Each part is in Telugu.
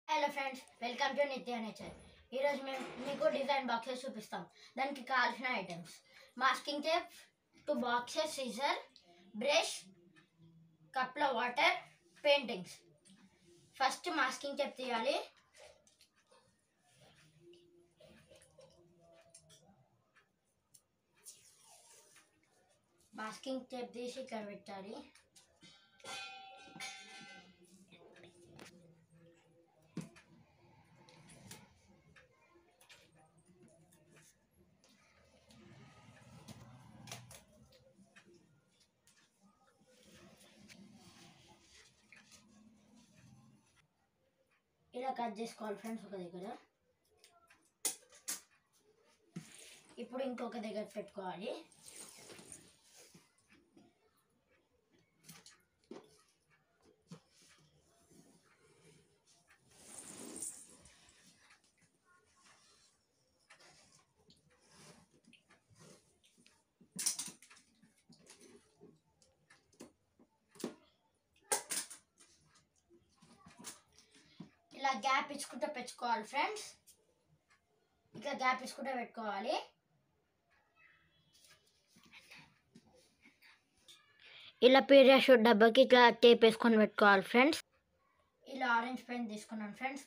Hello friends, welcome to Nitya nature. ఈరోజు మేము మీకు డిజైన్ బాక్సెస్ చూపిస్తాం. దానికి కావాల్సిన items: masking tape, 2 boxes, scissor, brush, కప్లో water, paintings. First masking tape తీయాలి. మాస్కింగ్ టేప్ తీసి ఇక్కడ పెట్టాలి. ఇలా కట్ చేసుకోవాలి ఫ్రెండ్స్ ఒక దగ్గర. ఇప్పుడు ఇంకొక దగ్గర పెట్టుకోవాలి. ఇలా గ్యాప్ ఇచ్చుకుంటూ పెట్టుకోవాలి ఫ్రెండ్స్. ఇట్లా గ్యాప్ ఇచ్చుకుంటూ పెట్టుకోవాలి. ఇలా పీడియాషూట్ డబ్బాకి ఇట్లా టేప్ వేసుకొని పెట్టుకోవాలి ఫ్రెండ్స్. ఇలా ఆరెంజ్ పెన్ తీసుకున్నాను ఫ్రెండ్స్.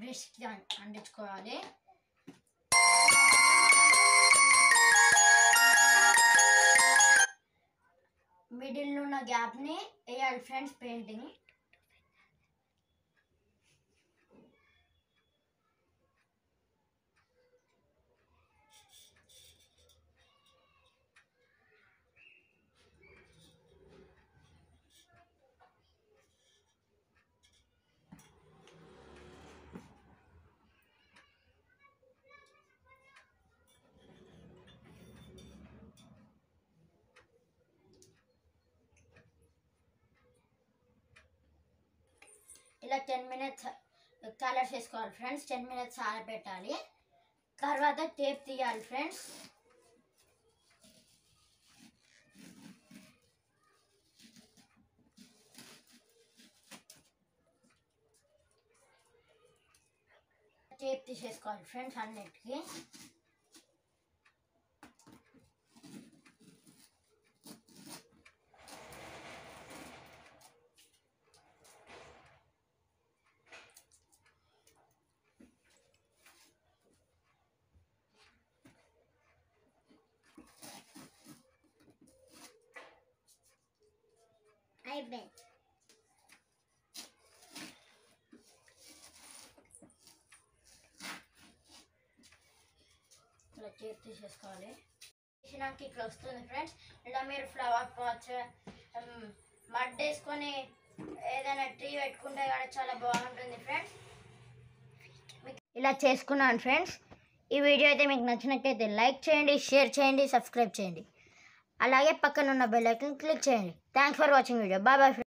బ్రష్కి అంటించుకోవాలి. మిడిల్లో ఉన్న గ్యాప్ని వేయాలి ఫ్రెండ్స్ పెయింటింగ్. ఇలా 10 minutes కలర్స్ వేసుకోవాలి ఫ్రెండ్స్. 10 minutes ఆరబెట్టాలి. తర్వాత టేప్ తీయాలి ఫ్రెండ్స్. టేప్ తీసేసుకోవాలి ఫ్రెండ్స్ అన్నిటికీ. ఇలా టేప్ తీసేసుకోవాలి. తీసినాక ఇట్లా వస్తుంది ఫ్రెండ్స్. ఇలా మీరు ఫ్లవర్ పాట్స్ మడ్ వేసుకొని ఏదైనా ట్రీ పెట్టుకుంటే కూడా చాలా బాగుంటుంది ఫ్రెండ్స్. ఇలా చేసుకున్నాను ఫ్రెండ్స్. ఈ వీడియో అయితే మీకు నచ్చినట్లయితే లైక్ చేయండి, షేర్ చేయండి, సబ్స్క్రైబ్ చేయండి. అలాగే పక్కన ఉన్న బెల్ ఐకాన్ క్లిక్ చేయండి. Thanks for watching video. Bye bye.